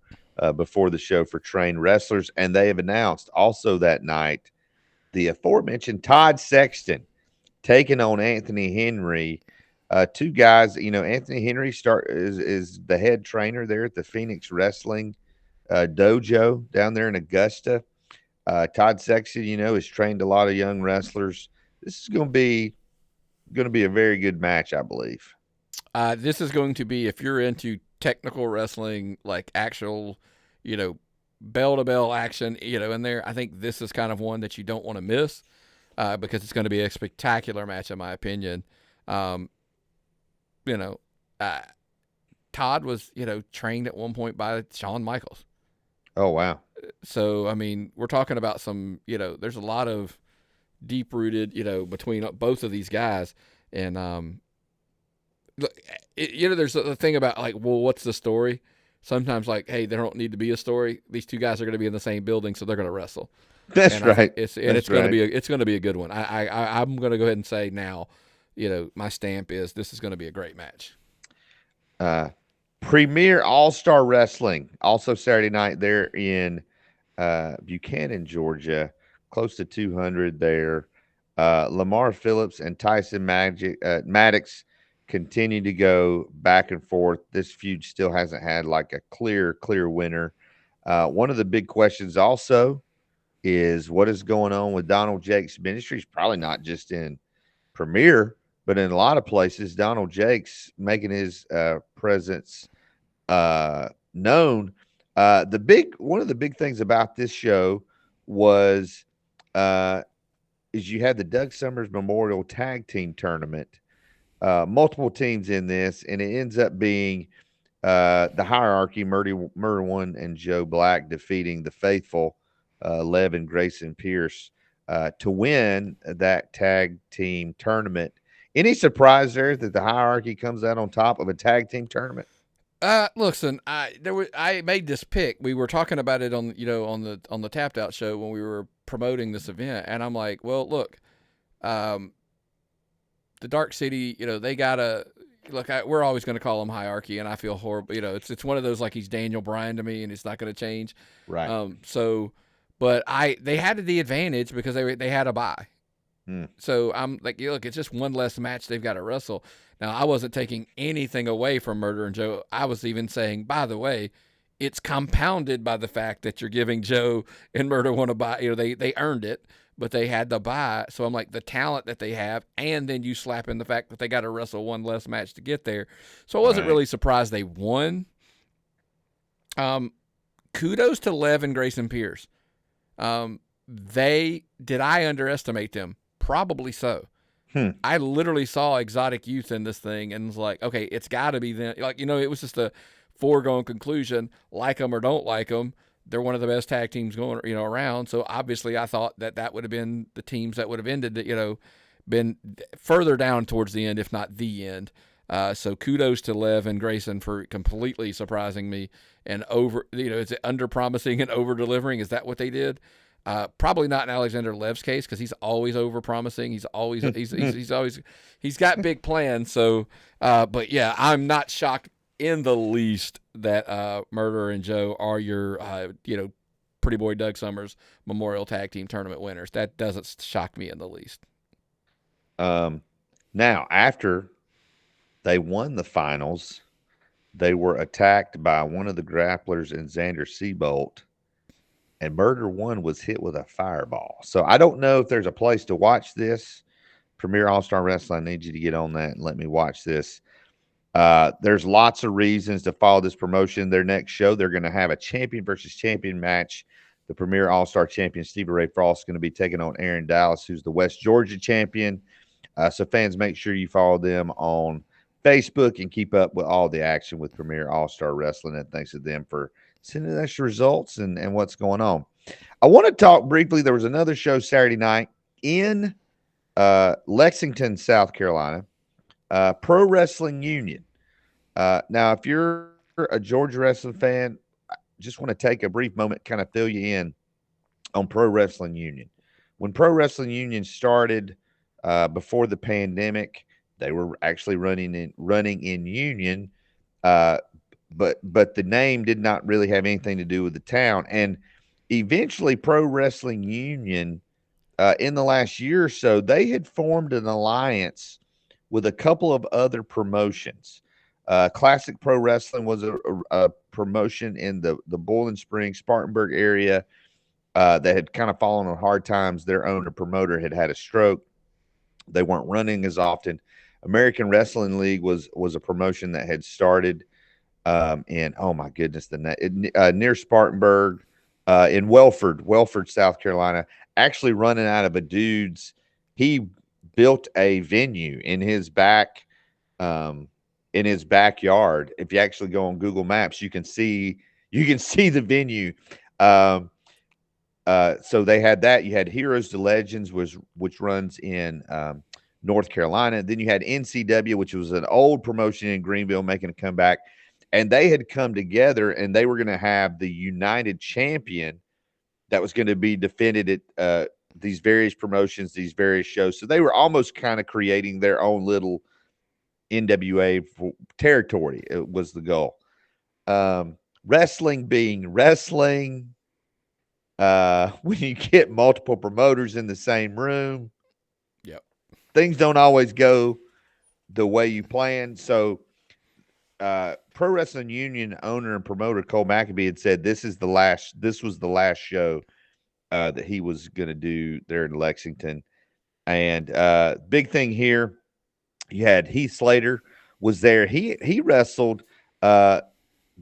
before the show for trained wrestlers. And they have announced also that night the aforementioned Todd Sexton taking on Anthony Henry. Two guys, Anthony Henry is the head trainer there at the Phoenix Wrestling dojo down there in Augusta. Todd Sexton, has trained a lot of young wrestlers. This is going to be a very good match, I believe. This is going to be, if you're into technical wrestling, like actual, bell to bell action, in there. I think this is kind of one that you don't want to miss because it's going to be a spectacular match, in my opinion. Todd was, trained at one point by Shawn Michaels. Oh, wow. So, I mean, we're talking about some, there's a lot of deep rooted, between both of these guys. And, there's a thing about like, well, what's the story? Sometimes like, hey, there don't need to be a story. These two guys are going to be in the same building, so they're going to wrestle. That's right. It's going to be a good one. I'm going to go ahead and say now, my stamp is this is going to be a great match. Premier All-Star Wrestling, also Saturday night there in Buchanan, Georgia, close to 200 there. Lamar Phillips and Tyson Maddox continue to go back and forth. This feud still hasn't had like a clear winner. One of the big questions also is what is going on with Donald Jakes Ministries. Probably not just in Premier, but in a lot of places. Donald Jakes making his presence known. One of the big things about this show was is you had the Doug Summers Memorial Tag Team Tournament. Multiple teams in this, and it ends up being the Hierarchy, Murder One, and Joe Black defeating the Faithful, Lev and Grayson Pierce, to win that tag team tournament. Any surprise there that the Hierarchy comes out on top of a tag team tournament? Listen, I made this pick. We were talking about it on the Tapped Out show when we were promoting this event, and I'm like, well, look, the Dark City, they gotta look. We're always going to call him Hierarchy, and I feel horrible. It's one of those like he's Daniel Bryan to me, and it's not going to change. Right. But they had the advantage because they had a bye. So I'm like, look, it's just one less match they've got to wrestle. Now, I wasn't taking anything away from Murder and Joe. I was even saying, by the way, it's compounded by the fact that you're giving Joe and Murder One a bye. They earned it, but they had the bye. So I'm like, the talent that they have, and then you slap in the fact that they got to wrestle one less match to get there. So I wasn't really surprised they won. Kudos to Lev and Grayson Pierce. Did I underestimate them? Probably so. Hmm. I literally saw Exotic Youth in this thing and was like, okay, it's got to be them. Like, it was just a foregone conclusion. Like them or don't like them, they're one of the best tag teams going, around. So obviously, I thought that would have been the teams that would have ended, been further down towards the end, if not the end. So kudos to Lev and Grayson for completely surprising me and is it under promising and over delivering? Is that what they did? Probably not in Alexander Lev's case because he's always over promising. He's got big plans. So, but yeah, I'm not shocked in the least that Murder and Joe are your Pretty Boy Doug Summers Memorial Tag Team Tournament winners. That doesn't shock me in the least. Now, after they won the finals, they were attacked by one of the grapplers in Xander Seabolt, and Murder One was hit with a fireball. So I don't know if there's a place to watch this. Premier All Star Wrestling, I need you to get on that and let me watch this. There's lots of reasons to follow this promotion. Their next show, they're going to have a champion versus champion match. The Premier All Star champion, Stevie Ray Frost, is going to be taking on Aaron Dallas, who's the West Georgia champion. So fans, make sure you follow them on Facebook and keep up with all the action with Premier All Star Wrestling. And thanks to them for sending us results and what's going on. I want to talk briefly. There was another show Saturday night in Lexington, South Carolina, Pro Wrestling Union. Now, if you're a Georgia wrestling fan, I just want to take a brief moment, kind of fill you in on Pro Wrestling Union. When Pro Wrestling Union started before the pandemic, they were actually running in Union, but the name did not really have anything to do with the town. And eventually, Pro Wrestling Union, in the last year or so, they had formed an alliance with a couple of other promotions. Classic Pro Wrestling was a promotion in the Boiling Springs, Spartanburg area that had kind of fallen on hard times. Their owner promoter had a stroke. They weren't running as often. American Wrestling League was a promotion that had started in, oh my goodness, near Spartanburg, in Welford, South Carolina, actually running out of a dude's. He built a venue in his backyard. If you actually go on Google Maps, you can see the venue. So they had that. You had Heroes to Legends, which runs in North Carolina. Then you had NCW, which was an old promotion in Greenville, making a comeback. And they had come together, and they were going to have the United Champion that was going to be defended at these various promotions, these various shows. So they were almost kind of creating their own little NWA territory. It was the goal. Wrestling being wrestling. When you get multiple promoters in the same room, Yep, things don't always go the way you plan. So, Pro Wrestling Union owner and promoter Cole McAbee had said this was the last show that he was going to do there in Lexington. And big thing here, you had Heath Slater was there. He wrestled the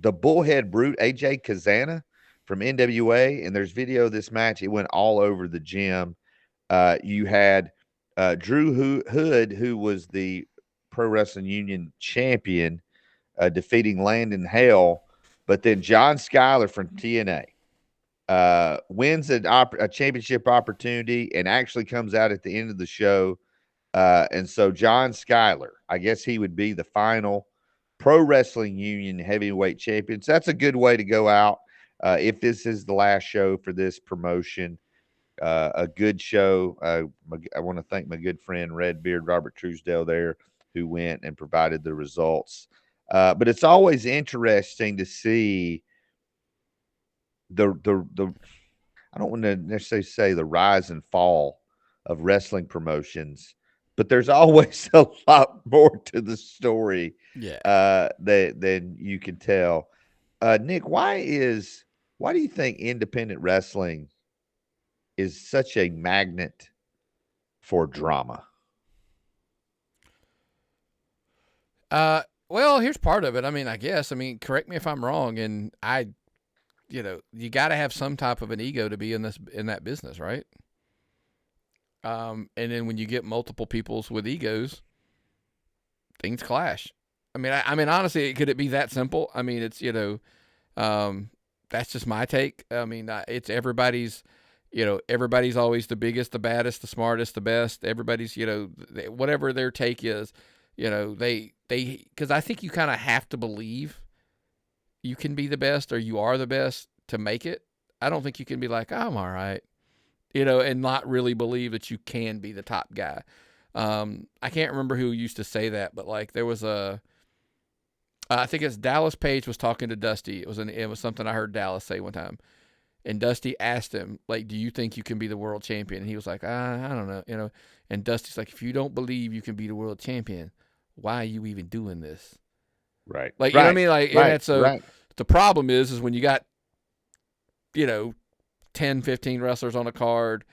Bullhead Brute AJ Kazana from NWA, and there's video of this match. It went all over the gym. You had Drew Hood, who was the Pro Wrestling Union champion, defeating Landon Hale, but then John Schuyler from TNA wins a championship opportunity and actually comes out at the end of the show. And so John Schuyler, I guess he would be the final Pro Wrestling Union heavyweight champion. So that's a good way to go out. If this is the last show for this promotion, a good show. I want to thank my good friend Redbeard Robert Truesdale there, who went and provided the results. But it's always interesting to see the I don't want to necessarily say the rise and fall of wrestling promotions, but there's always a lot more to the story than you can tell. Nick, why do you think independent wrestling is such a magnet for drama? Well, here's part of it. I mean, correct me if I'm wrong, and you got to have some type of an ego to be in that business, right? And then when you get multiple peoples with egos, things clash. I mean, honestly, could it be that simple? I mean, it's that's just my take. I mean, it's everybody's. Everybody's always the biggest, the baddest, the smartest, the best. Everybody's, whatever their take is, because I think you kind of have to believe you can be the best or you are the best to make it. I don't think you can be like, oh, I'm all right, and not really believe that you can be the top guy. I can't remember who used to say that, but like there was I think it's Dallas Page was talking to Dusty. It was something I heard Dallas say one time. And Dusty asked him, like, do you think you can be the world champion? And he was like, I don't know, And Dusty's like, if you don't believe you can be the world champion, why are you even doing this? Right. Like, you know what I mean? Like, right. And so the problem is when you got, 10, 15 wrestlers on a card,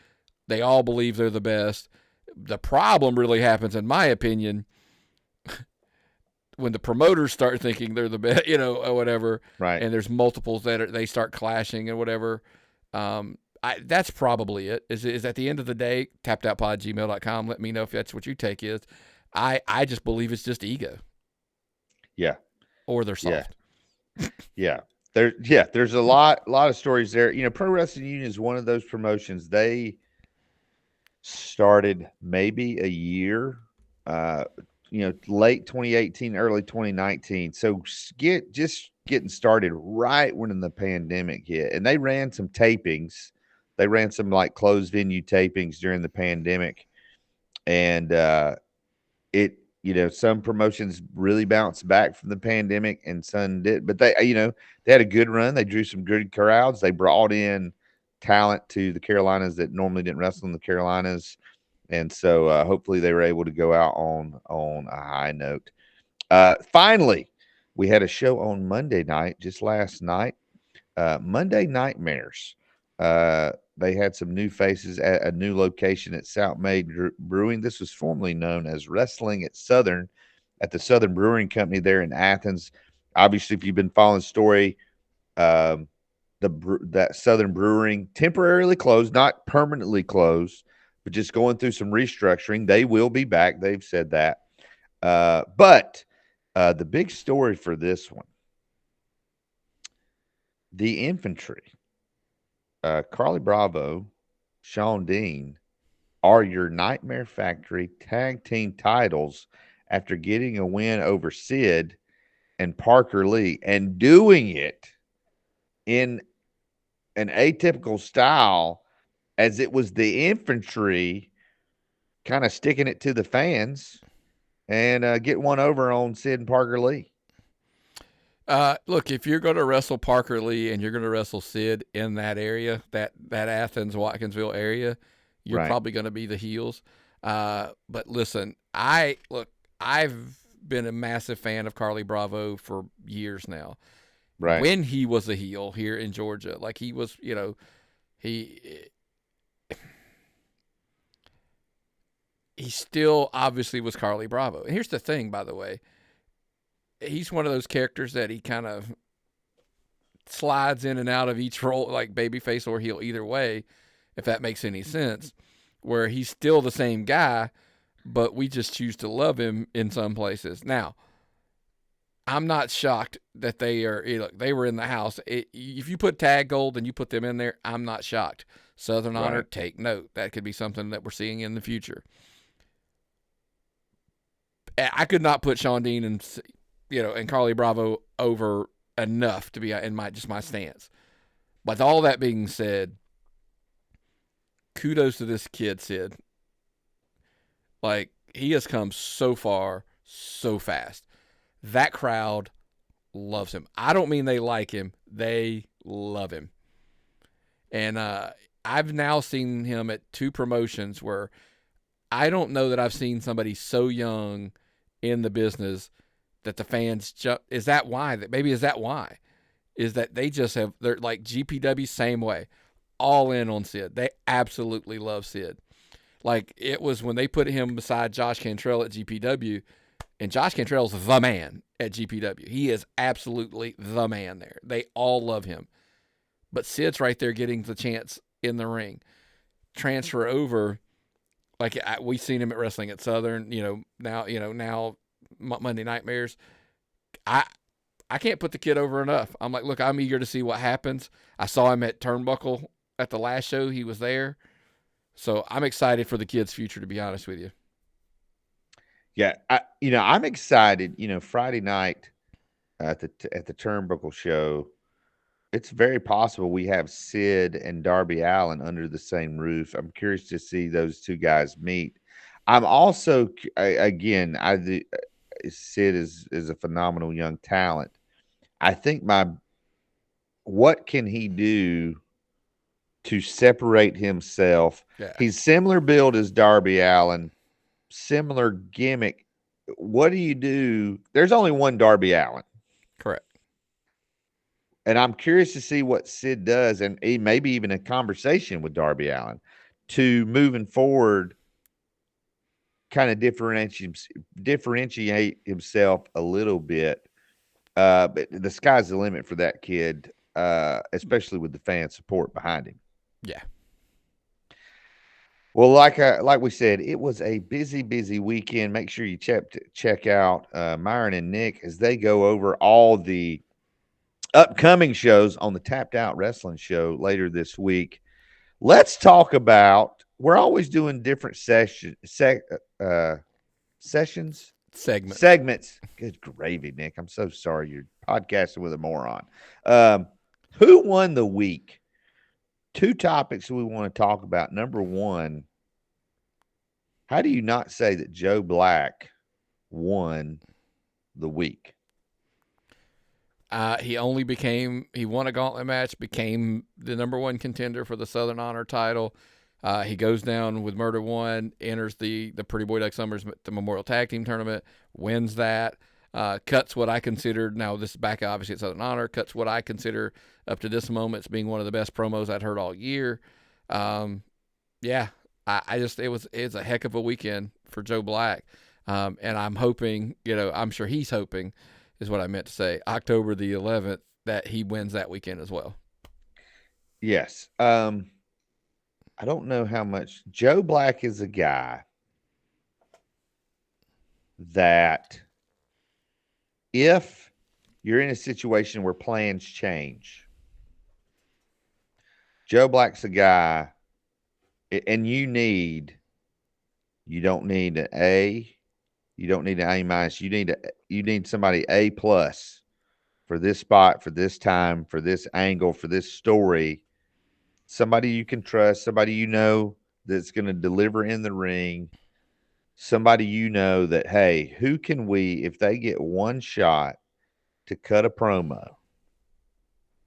they all believe they're the best. The problem really happens, in my opinion, when the promoters start thinking they're the best, or whatever, right, and there's multiples they start clashing and whatever. That's probably it. Is at the end of the day, tappedoutpod@gmail.com. Let me know if that's what your take is. I just believe it's just ego. Yeah. Or they're soft. Yeah. There's a lot of stories there. Pro Wrestling Union is one of those promotions. They started maybe a year, late 2018, early 2019. So just getting started right when the pandemic hit. And they ran some tapings. They ran some like closed venue tapings during the pandemic. And some promotions really bounced back from the pandemic and some did. But they had a good run. They drew some good crowds. They brought in talent to the Carolinas that normally didn't wrestle in the Carolinas. And so hopefully they were able to go out on a high note. Finally, we had a show on Monday night, just last night. Monday Nightmares. They had some new faces at a new location at South Maid Brewing. This was formerly known as Wrestling at the Southern Brewing Company there in Athens. Obviously, if you've been following the story, that Southern Brewing temporarily closed, not permanently closed, but just going through some restructuring. They will be back. They've said that. But the big story for this one, the infantry, Carly Bravo, Sean Dean, are your Nightmare Factory tag team titles after getting a win over Sid and Parker Lee and doing it in an atypical style, as it was the infantry kind of sticking it to the fans and get one over on Sid and Parker Lee. Look, if you're going to wrestle Parker Lee and you're going to wrestle Sid in that area, that Athens, Watkinsville area, you're probably going to be the heels. But listen, I've been a massive fan of Carly Bravo for years now. Right. When he was a heel here in Georgia, like he was, he still obviously was Carly Bravo. And here's the thing, by the way. He's one of those characters that he kind of slides in and out of each role, like babyface or heel, either way, if that makes any sense, where he's still the same guy, but we just choose to love him in some places. Now, I'm not shocked that they were in the house. If you put Tag Gold and you put them in there, I'm not shocked. Southern Honor, take note. That could be something that we're seeing in the future. I could not put Sean Dean and Carly Bravo over enough to be in my stance. But all that being said, kudos to this kid, Sid. Like, he has come so far, so fast. That crowd loves him. I don't mean they like him. They love him. And I've now seen him at 2 promotions where I don't know that I've seen somebody so young in the business that the fans is that why? Is that why? Is that they're like GPW, same way. All in on Sid. They absolutely love Sid. Like, it was when they put him beside Josh Cantrell at GPW, and Josh Cantrell's the man at GPW. He is absolutely the man there. They all love him. But Sid's right there getting the chance in the ring. Transfer over, Like we've seen him at wrestling at Southern. Now Monday Nightmares. I I can't put the kid over enough. I'm like, look, I'm eager to see what happens. I saw him at Turnbuckle at the last show. He was there. So I'm excited for the kid's future, to be honest with you. Yeah, I'm excited. Friday night at the Turnbuckle show, it's very possible we have Sid and Darby Allen under the same roof. I'm curious to see those two guys meet. I'm also again, Sid is a phenomenal young talent. I think what can he do to separate himself? Yeah, He's similar build as Darby Allen, similar gimmick. What do you do? There's only one Darby Allen. correct. And I'm curious to see what Sid does, and maybe even a conversation with Darby Allen to moving forward, kind of differentiate himself a little bit. But the sky's the limit for that kid, especially with the fan support behind him. Yeah. Well, like we said, it was a busy weekend. Make sure you check out Myron and Nick as they go over all the upcoming shows on the Tapped Out Wrestling Show later this week. Let's talk about. We're always doing different sessions. Segments. Good gravy, Nick. I'm so sorry. You're podcasting with a moron. Who won the week? Two topics we want to talk about. Number one, how do you not say that Joe Black won the week? He won a gauntlet match, became the number one contender for the Southern Honor title. He goes down with Murder One, enters the Pretty Boy Duck Summers, the Memorial Tag Team Tournament, wins that, cuts what I considered, now this is back obviously at Southern Honor, cuts what I consider up to this moment as being one of the best promos I'd heard all year. Yeah, it's a heck of a weekend for Joe Black. And I'm hoping, I'm sure he's hoping, is what I meant to say, October the 11th, that he wins that weekend as well. Yes. I don't know how much. Joe Black is a guy that if you're in a situation where plans change, Joe Black's a guy, and you don't need an A, you don't need an A minus, you need somebody A plus for this spot, for this time, for this angle, for this story. Somebody you can trust, somebody that's going to deliver in the ring, somebody that, hey, who can we, if they get one shot to cut a promo,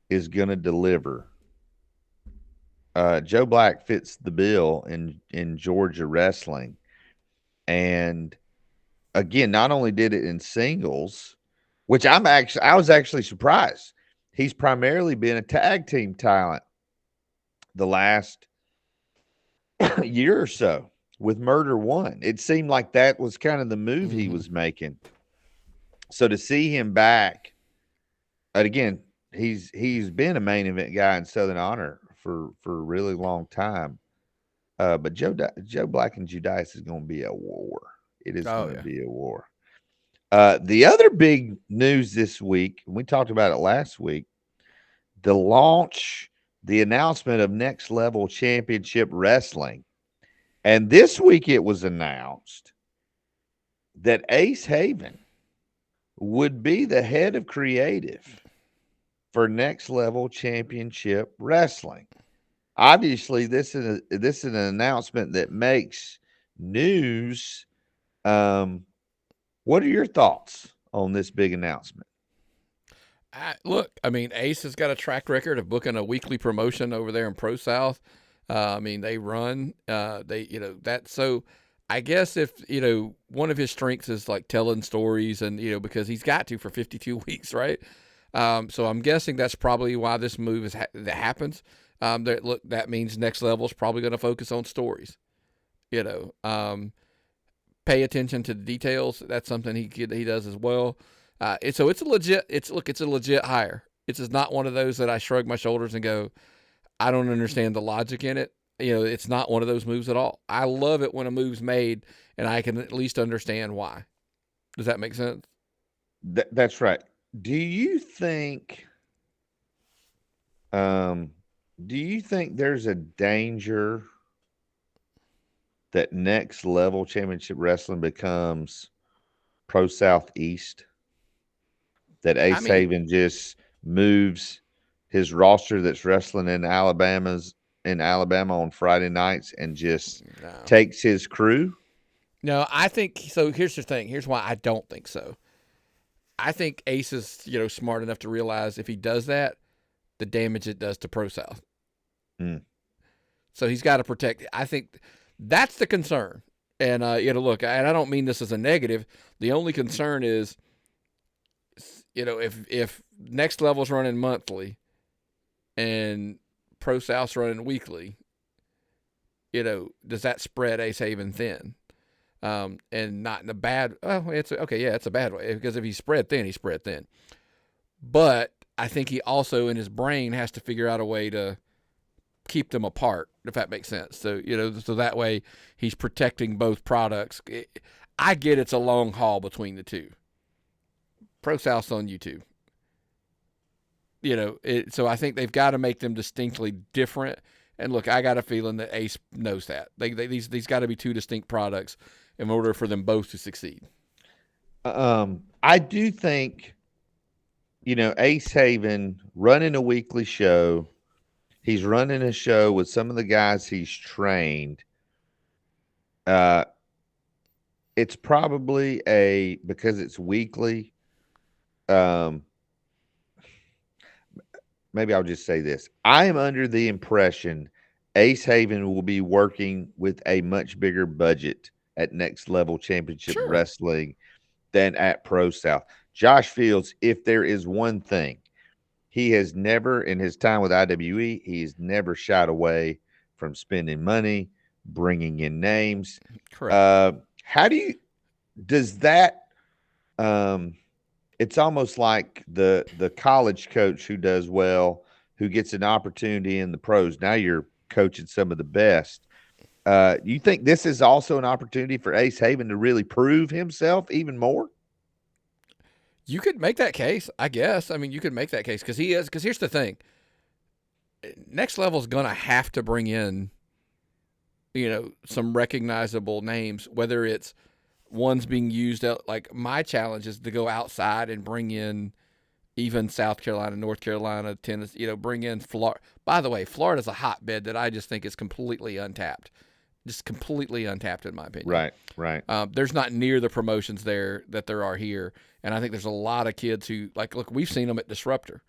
is going to deliver. Joe Black fits the bill in Georgia wrestling. And again, not only did it in singles, which I was actually surprised. He's primarily been a tag team talent the last year or so with Murder One. It seemed like that was kind of the move he was making. So to see him back, and again, he's been a main event guy in Southern Honor for a really long time. But Joe Black and Judice is going to be a war. It is going to be a war. The other big news this week, and we talked about it last week, the announcement of Next Level Championship Wrestling. And this week it was announced that Ace Haven would be the head of creative for Next Level Championship Wrestling. Obviously, this is an announcement that makes news. What are your thoughts on this big announcement? Look, Ace has got a track record of booking a weekly promotion over there in Pro South. They run, so I guess if, one of his strengths is like telling stories and, because he's got to for 52 weeks, right? So I'm guessing that's probably why this move that happens. That means Next Level is probably going to focus on stories, pay attention to the details. That's something he does as well. It's a legit hire. It's just not one of those that I shrug my shoulders and go, I don't understand the logic in it. it's not one of those moves at all. I love it when a move's made and I can at least understand why. Does that make sense? That's right. Do you think um do you think there's a danger that next level championship wrestling becomes pro southeast? That I Ace mean, Haven just moves his roster that's wrestling in Alabama on Friday nights and just no. takes his crew? No, I think so. Here's the thing. Here's why I don't think so. I think Ace is, smart enough to realize if he does that, the damage it does to Pro South. Mm. So he's got to protect it. I think that's the concern. And look, and I don't mean this as a negative. The only concern is, if Next Level's running monthly and Pro South's running weekly, does that spread Ace Haven thin? And not in a bad. Oh, it's okay. Yeah, it's a bad way because if he's spread thin, he's spread thin. But I think he also in his brain has to figure out a way to keep them apart, if that makes sense. So so that way he's protecting both products. I get it's a long haul between the two. Pro South's on YouTube. So I think they've got to make them distinctly different. And look, I got a feeling that Ace knows that. These got to be two distinct products in order for them both to succeed. I do think, Ace Haven running a weekly show. He's running a show with some of the guys he's trained. It's probably because it's weekly. Maybe I'll just say this. I am under the impression Ace Haven will be working with a much bigger budget at Next Level Championship Sure. Wrestling than at Pro South. Josh Fields, if there is one thing, he has never, in his time with IWE, he's never shied away from spending money, bringing in names. Correct. Does that, it's almost like the college coach who does well, who gets an opportunity in the pros. Now you're coaching some of the best. You think this is also an opportunity for Ace Haven to really prove himself even more? You could make that case, I guess. I mean, you could make that case because he is. Because here's the thing: Next Level's gonna have to bring in, some recognizable names. Whether it's ones being used out, like my challenge is to go outside and bring in even South Carolina, North Carolina, Tennessee. Bring in Florida. By the way, Florida's a hotbed that I just think is completely untapped. Just completely untapped, in my opinion. Right. There's not near the promotions there that there are here. And I think there's a lot of kids who, look, we've seen them at Disruptor,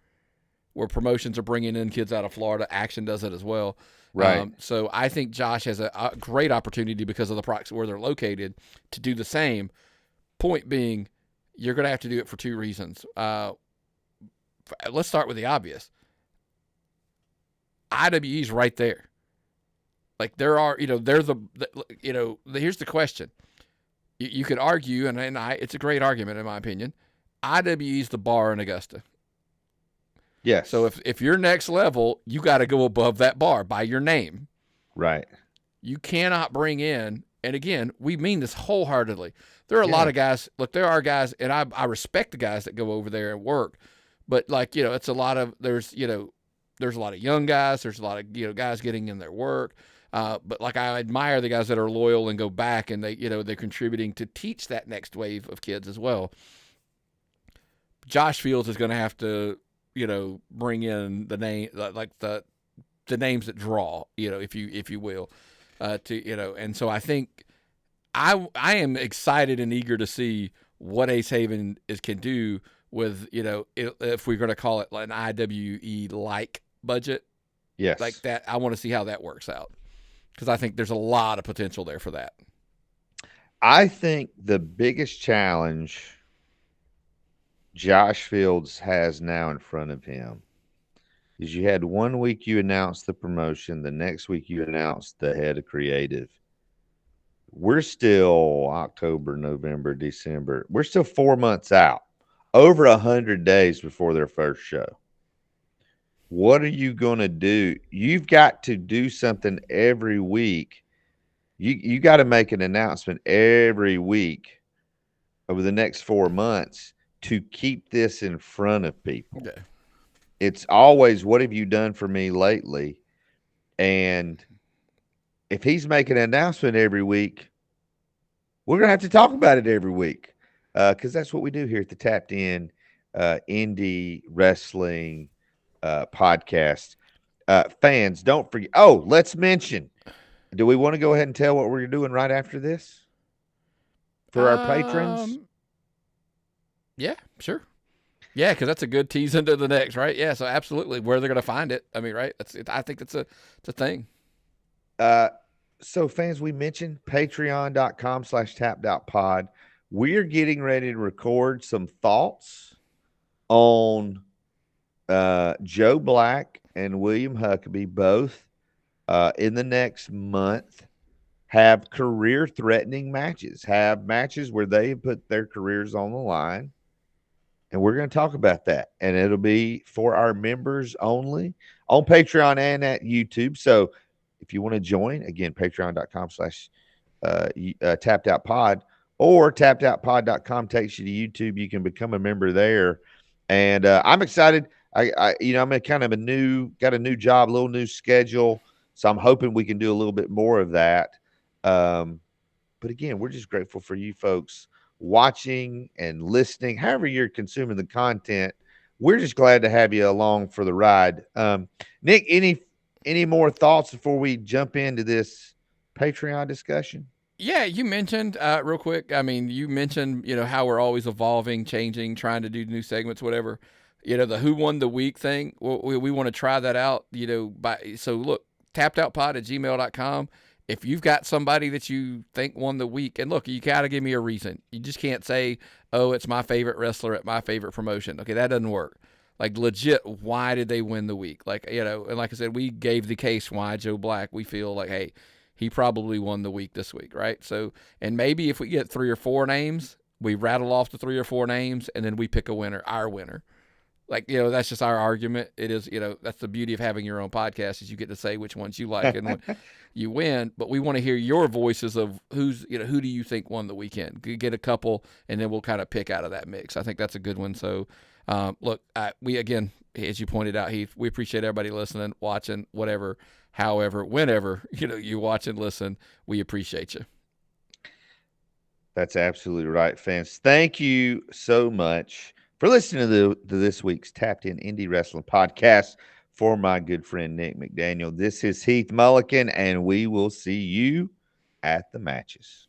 where promotions are bringing in kids out of Florida. Action does it as well. Right. So I think Josh has a great opportunity because of the proximity where they're located to do the same. Point being, you're going to have to do it for two reasons. Let's start with the obvious. IWE's right there. Like there are, here's the question. You could argue, and it's a great argument in my opinion. IWE's the bar in Augusta. Yes. So if you're Next Level, you got to go above that bar by your name. Right. You cannot bring in, and again, we mean this wholeheartedly. There are a lot of guys. Look, there are guys, and I respect the guys that go over there and work, but it's a lot of there's a lot of young guys. There's a lot of guys getting in their work. But I admire the guys that are loyal and go back and they're contributing to teach that next wave of kids as well. Josh Fields is going to have to, bring in the name, the names that draw, if you will, and so I think I am excited and eager to see what Ace Haven can do with, if we're going to call it an IWE like budget. Yes. Like that. I want to see how that works out. Because I think there's a lot of potential there for that. I think the biggest challenge Josh Fields has now in front of him is you had 1 week you announced the promotion, the next week you announced the head of creative. We're still October, November, December. We're still 4 months out, over 100 days before their first show. What are you going to do? You've got to do something every week. You got to make an announcement every week over the next 4 months to keep this in front of people. Yeah. It's always, what have you done for me lately? And if he's making an announcement every week, we're going to have to talk about it every week because that's what we do here at the Tapped In Indie Wrestling podcast. Fans, don't forget. Oh, let's mention. Do we want to go ahead and tell what we're doing right after this for our patrons? Yeah, sure. Yeah, because that's a good tease into the next, right? Yeah, so absolutely, where they're going to find it. I mean, right? I think it's a thing. So fans, we mentioned patreon.com/tapped-out-pod. We're getting ready to record some thoughts on Joe Black and William Huckabee, both in the next month, have career-threatening matches, have matches where they put their careers on the line. And we're going to talk about that. And it'll be for our members only on Patreon and at YouTube. So if you want to join, again, patreon.com/tapped-out-pod or tapped-out-pod.com takes you to YouTube. You can become a member there. And I'm excited. I'm in kind of got a new job, a little new schedule. So I'm hoping we can do a little bit more of that. But again, we're just grateful for you folks watching and listening, however you're consuming the content. We're just glad to have you along for the ride. Nick, any more thoughts before we jump into this Patreon discussion? Yeah, you mentioned real quick. I mean, you mentioned how we're always evolving, changing, trying to do new segments, whatever. The who won the week thing. We want to try that out. So look, tappedoutpod@gmail.com. If you've got somebody that you think won the week, and look, you got to give me a reason. You just can't say, oh, it's my favorite wrestler at my favorite promotion. Okay, that doesn't work. Like, legit, why did they win the week? Like, and like I said, we gave the case why Joe Black, we feel like, hey, he probably won the week this week, right? So, and maybe if we get 3 or 4 names, we rattle off the 3 or 4 names, and then we pick a winner, our winner. Like, that's just our argument. It is, that's the beauty of having your own podcast is you get to say which ones you like and you win. But we want to hear your voices of who do you think won the weekend? Get a couple, and then we'll kind of pick out of that mix. I think that's a good one. So, look, we, again, as you pointed out, Heath, we appreciate everybody listening, watching, whatever, however, whenever, you watch and listen. We appreciate you. That's absolutely right, fans. Thank you so much for listening to this week's Tapped In Indie Wrestling podcast. For my good friend Nick McDaniel, this is Heath Mulligan, and we will see you at the matches.